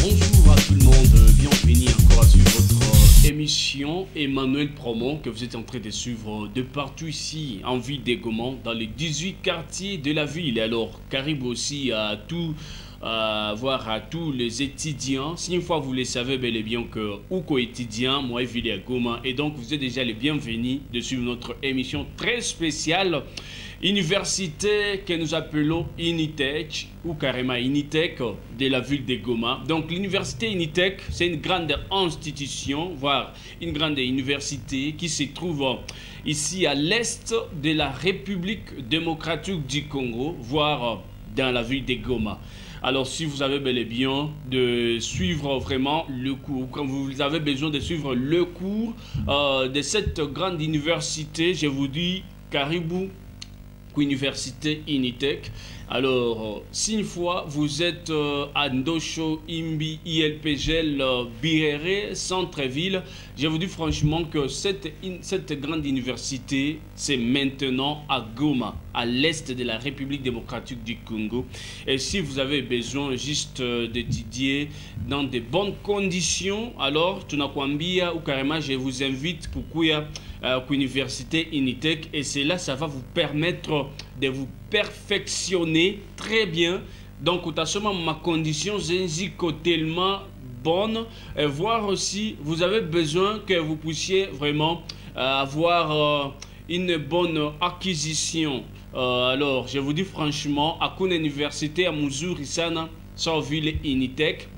Bonjour à tout le monde, bienvenue encore sur votre émission Emmanuel Promo que vous êtes en train de suivre de partout ici en ville des Goma, dans les 18 quartiers de la ville. Alors, Caribou aussi à tout, voir à tous les étudiants. Si une fois vous le savez bel et bien que Ouko étudiant, moi ville à Goma, et donc vous êtes déjà les bienvenus de suivre notre émission très spéciale. Université que nous appelons Initech ou carrément Initech de la ville de Goma. Donc l'université Initech, c'est une grande institution, voire une grande université qui se trouve ici à l'est de la République démocratique du Congo, voire dans la ville de Goma. Alors si vous avez bel et bien de suivre vraiment le cours, quand vous avez besoin de suivre le cours de cette grande université, je vous dis Caribou Université Initech. Alors, si une fois vous êtes à Ndosho, Imbi, ILPGL, Birere, centre-ville, je vous dis franchement que cette grande université, c'est maintenant à Goma, à l'est de la République démocratique du Congo. Et si vous avez besoin juste d'étudier dans de bonnes conditions, alors, Tunakwambia ou carrément, je vous invite pour l'université Initech, et cela, ça va vous permettre de vous perfectionner très bien. Donc, ma condition est tellement bonne, et voir aussi, vous avez besoin que vous puissiez vraiment avoir une bonne acquisition. Alors, je vous dis franchement, à une université à Muzuri sana, sans ville Initech.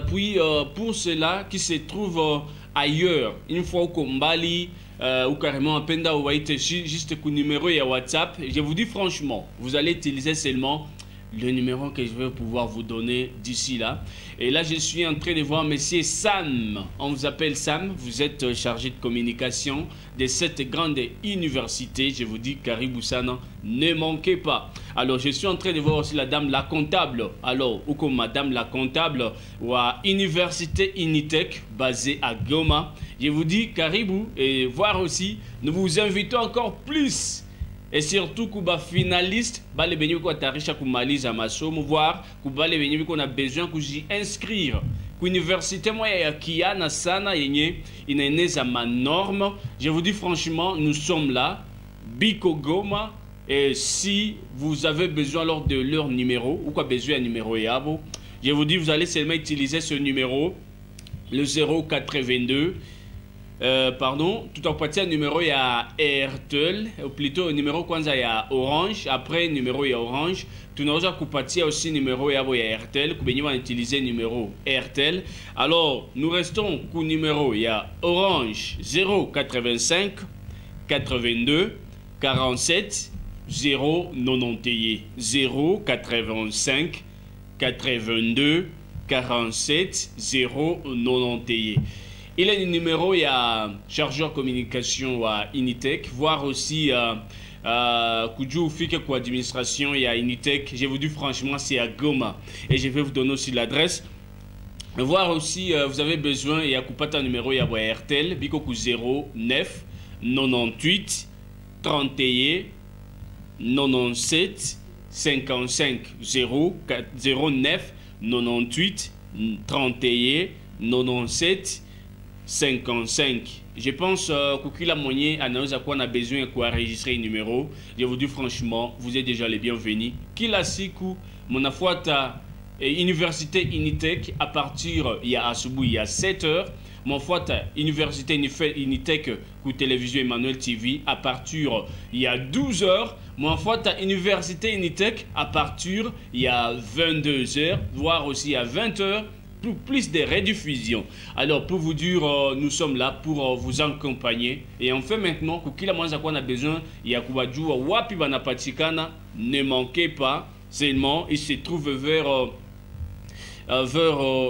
Puis, pour cela qui se trouve ailleurs, une fois au Kombali, ou carrément à Penda ou juste le numéro et WhatsApp, je vous dis franchement, vous allez utiliser seulement le numéro que je vais pouvoir vous donner d'ici là. Et là, je suis en train de voir monsieur Sam. On vous appelle Sam. Vous êtes chargé de communication de cette grande université. Je vous dis, Caribou Sana, ne manquez pas. Alors, je suis en train de voir aussi la dame la comptable. Alors, ou comme madame la comptable, ou à Université Initech, basée à Goma. Je vous dis, Caribou, et voir aussi, nous vous invitons encore plus. Et surtout, Kuba finaliste, les bénéfices qu'on a riche à Kumaliza Masomo, voir Kuba les bénéfices qu'on a besoin de inscrire. L'université, moi, qui a Nasana, il y a ma norme. Je vous dis franchement, nous sommes là, Biko Goma. Et si vous avez besoin alors de leur numéro, ou quoi besoin d'un numéro Yabo, je vous dis, vous allez seulement utiliser ce numéro, le 082. Pardon, tout en partie, numéro il y a Airtel, ou plutôt numéro quand il y a Orange, après numéro il y a Orange, tout nous a coupé aussi numéro il y a Airtel, que nous va utiliser numéro Airtel. Alors nous restons au numéro il y a Orange 085 82 47 091 085 82 47 091. Il y a le numéro, il y a chargeur communication à Initech, voir aussi Koudjou Fike pour administration, il y a Initech. Je vous dis franchement, c'est à Goma. Et je vais vous donner aussi l'adresse. Voir aussi, vous avez besoin, il y a Koupata numéro, il y a RTL, Bikoku 09 98 31 97 55 09 98 31 97 55. Je pense que la moyenne annonce à quoi on a besoin pour enregistrer un numéro. Je vous dis franchement, vous êtes déjà les bienvenus. Kila siku, mon afuata Université Initech à partir il y a Asubu, il y a 7 h. Mon afuata Université Initech pour télévision Emmanuel TV à partir il y a 12 h. Mon afuata Université Initech à partir il y a 22 h, voire aussi à 20 h. Pour plus de rediffusion. Alors pour vous dire, nous sommes là pour vous accompagner. Et enfin maintenant, pour qui la moins à quoi on a besoin, il y a Kubadjou Wapi Banapatikana, ne manquez pas. Seulement, il se trouve vers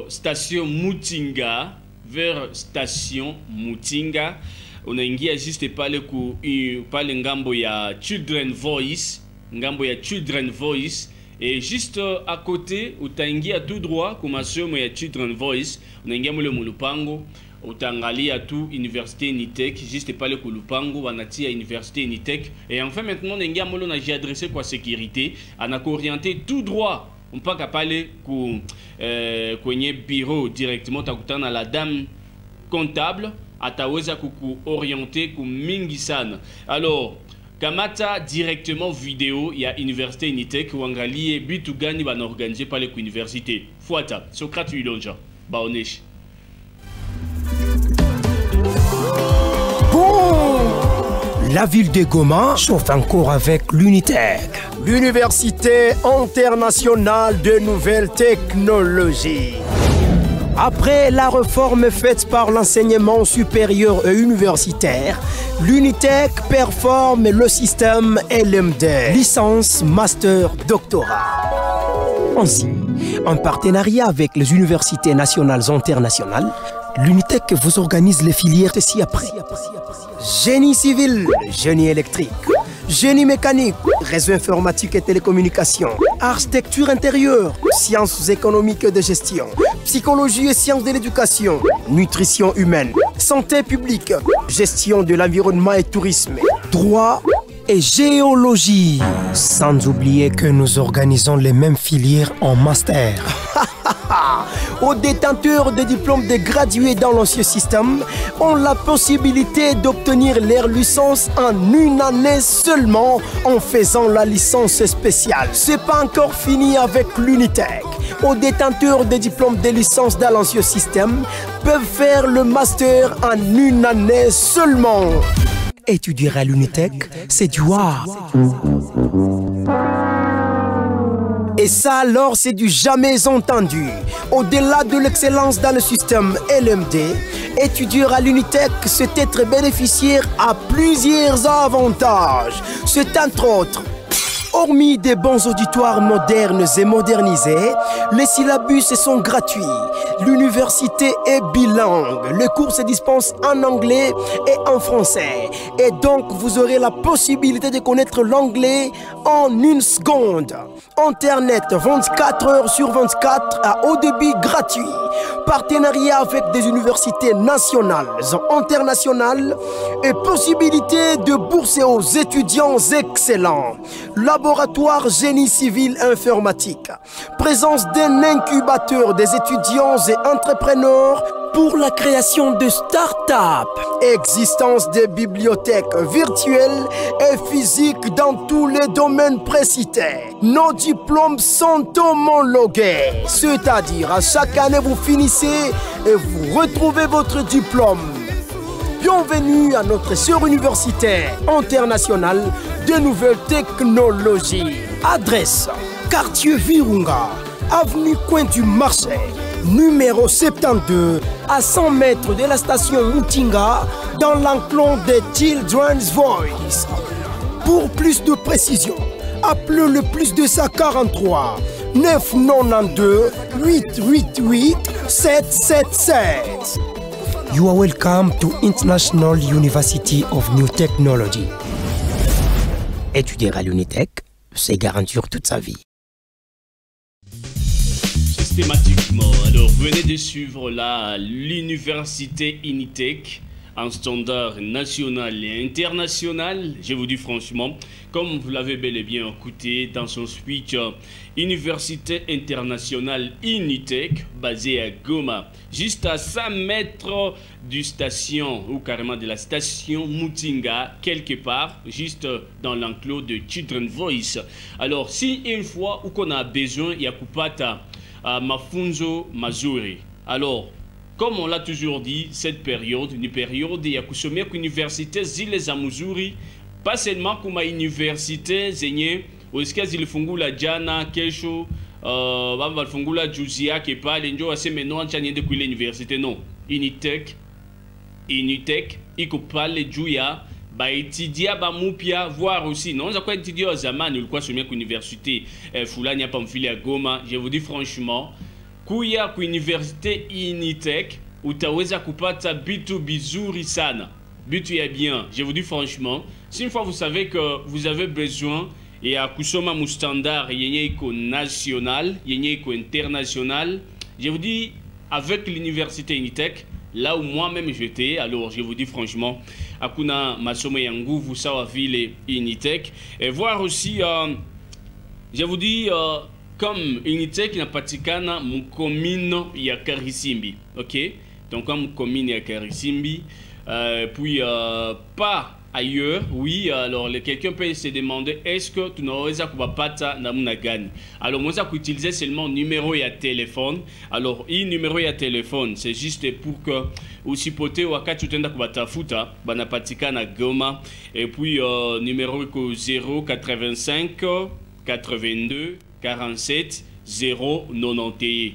station Mutinga, vers station Mutinga. On a juste parlé ngambo ya Children Voice, ngambo ya Children Voice. Et juste à côté, où tu as tout droit, comme à ce moment, il y a Children Voice, on a le Mulupango, utangalia tu université Initech, juste pas le Kulupango, wanati à université Initech. Et enfin maintenant, nengia molo na j'ai adressé quoi sécurité, on a orienté tout droit. On peut pas parler pour kwenye bureau directement takutana na la dame comptable ataweza kuku orienter ku mingi sana. Alors kamata directement vidéo ya Université Unitec uangalie bitu gani banaorganize pale ku université. Fuata Socrate Ilonja baoneshi. La ville de Goma chauffe encore avec l'Unitec, l'Université internationale de nouvelles technologies. Après la réforme faite par l'enseignement supérieur et universitaire, l'Unitec performe le système LMD, licence, master, doctorat. Ainsi, en partenariat avec les universités nationales et internationales, l'Unitec vous organise les filières ci-après. Génie civil, génie électrique, génie mécanique, réseau informatique et télécommunications, architecture intérieure, sciences économiques et de gestion, psychologie et sciences de l'éducation, nutrition humaine, santé publique, gestion de l'environnement et tourisme, droit et géologie. Sans oublier que nous organisons les mêmes filières en master. Aux détenteurs de diplômes de gradués dans l'ancien système ont la possibilité d'obtenir leur licence en une année seulement en faisant la licence spéciale. C'est pas encore fini avec l'Unitec. Aux détenteurs de diplômes de licence dans l'ancien système peuvent faire le master en une année seulement. Étudier à l'Unitec, c'est du wow. Et ça alors, c'est du jamais entendu. Au-delà de l'excellence dans le système LMD, étudier à l'Unitec, c'est être bénéficiaire à plusieurs avantages. C'est entre autres, hormis des bons auditoires modernes et modernisés, les syllabus sont gratuits. L'université est bilingue. Les cours se dispensent en anglais et en français. Et donc, vous aurez la possibilité de connaître l'anglais en une seconde. Internet 24 heures sur 24 à haut débit gratuit. Partenariat avec des universités nationales et internationales et possibilité de bourser aux étudiants excellents. Laboratoire génie civil informatique. Présence d'un incubateur des étudiants et entrepreneurs pour la création de start-up. Existence des bibliothèques virtuelles et physiques dans tous les domaines précités. Nos diplômes sont homologués. C'est-à-dire, à chaque année, vous finissez et vous retrouvez votre diplôme. Bienvenue à notre sœur université internationale de nouvelles technologies. Adresse, quartier Virunga, avenue Coin du Marché, numéro 72, à 100 mètres de la station Mutinga, dans l'enclos de Children's Voice. Pour plus de précision, appelez le +243 992 888 777. You are welcome to International University of New Technology. Étudier à l'Unitec, c'est garantir toute sa vie. Systématiquement, alors venez de suivre là l'Université Unitec en standard national et international. Je vous dis franchement, comme vous l'avez bel et bien écouté dans son speech, Université internationale Unitec basée à Goma, juste à 100 mètres du station ou carrément de la station Mutinga, quelque part, juste dans l'enclos de Children's Voice. Alors, si une fois où qu'on a besoin, il y a Kupata mafunzo mazuri. Alors, comme on l'a toujours dit, cette période, une période il y a kusomea université zile za muzuri, pas seulement comme université zenye usikia zilifungula jana kesho bamba fungula juzi yake pale ndio waseme no acha niende kuile université. Non, Unitec iko pale juu ya baetudia bamupya voir aussi non za kwa étudier au zamani ulikuwa somea ku université fulani hapa mfili ya Goma. Je vous dis franchement, kuya ku université Unitec utaweza kupata bitu bizuri sana, bitu ya bien. Je vous dis franchement, si une fois vous savez que vous avez besoin et à kusoma mu standard yenye iko national yenye iko international, je vous dis avec l'université Unitec, là où moi-même j'étais, alors je vous dis franchement, akuna masomo ya nguvu sawa vile Unitec, et voir aussi je vous dis comme Unitec inapatikana mukomino ya Karisimbi, ok? Donc comme mukomino ya Karisimbi, puis pas ailleurs, oui. Alors quelqu'un peut se demander est-ce que tu n'aurais pas namuna gani. Alors moi ça utiliser seulement numéro et téléphone. Alors il numéro et téléphone c'est juste pour que aussi pote wakati utenda kubatafuta banapatikana Goma, et puis numéro iko 085 82 47 091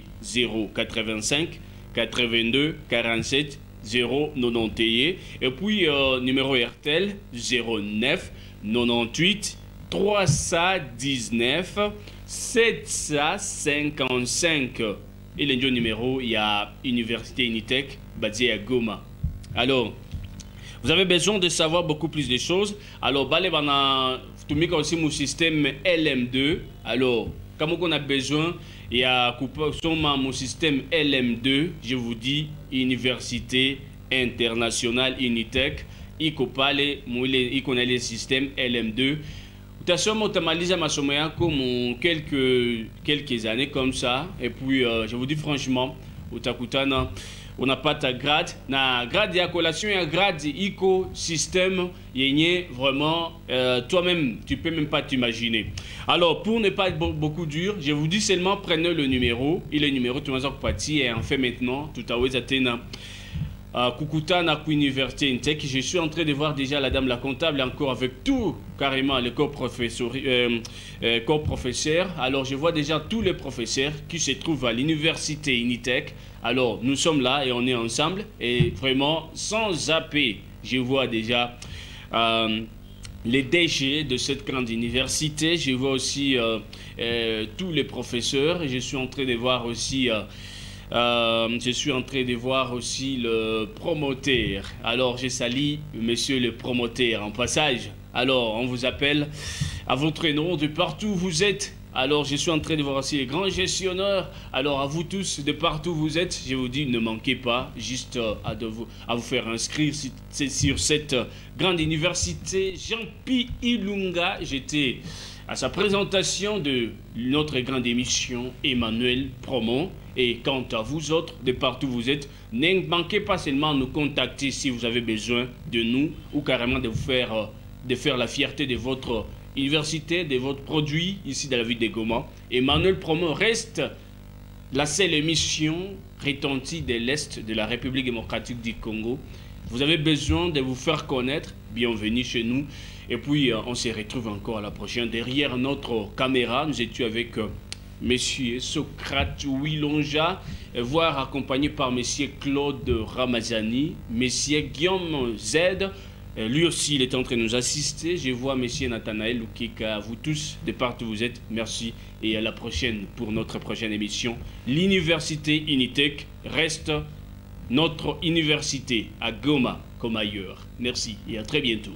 085 82 47 091, et puis numéro RTL 09 98 319 755, et le numéro il y a Université Unitec basée à Goma. Alors vous avez besoin de savoir beaucoup plus de choses. Alors balé bana tumika aussi mon système LM2. Alors comme on a besoin, il y a mon système LM2, je vous dis Université Internationale Unitec, il connaît le système LM2. Comme quelques années comme ça, et puis je vous dis franchement, on n'a pas ta grade, na grade de collation et grade écosystème, vraiment, toi-même, tu peux même pas t'imaginer. Alors, pour ne pas être beaucoup dur, je vous dis seulement prenez le numéro, et le numéro, tu vas partir, et en fait maintenant, tout à l'heure, Kukuta na Université Unitec. Je suis en train de voir déjà la dame la comptable encore avec tout carrément le corps professeur. Alors je vois déjà tous les professeurs qui se trouvent à l'Université Unitec. Alors nous sommes là et on est ensemble, et vraiment sans zapper, je vois déjà les DG de cette grande université. Je vois aussi tous les professeurs, et je suis en train de voir aussi le promoteur. Alors je salue monsieur le promoteur en passage. Alors on vous appelle à votre nom de partout où vous êtes. Alors je suis en train de voir aussi les grands gestionnaires. Alors à vous tous de partout où vous êtes, je vous dis ne manquez pas juste à vous faire inscrire sur cette grande université. Jean-Pi Ilunga, j'étais à sa présentation de notre grande émission Emmanuel Promo. Et quant à vous autres, de partout où vous êtes, ne manquez pas seulement nous contacter si vous avez besoin de nous, ou carrément de faire la fierté de votre université, de votre produit ici dans la ville de Goma. Emmanuel Promo reste la seule émission retentie de l'Est de la République démocratique du Congo. Vous avez besoin de vous faire connaître, bienvenue chez nous. Et puis on se retrouve encore à la prochaine. Derrière notre caméra, nous étions avec Monsieur Socrate Wilonja, voire accompagné par Monsieur Claude Ramazani, Monsieur Guillaume Z. Lui aussi, il est en train de nous assister. Je vois Monsieur Nathanaël Lukika. Vous tous, de partout où vous êtes, merci. Et à la prochaine pour notre prochaine émission. L'Université Unitec reste notre université à Goma comme ailleurs. Merci et à très bientôt.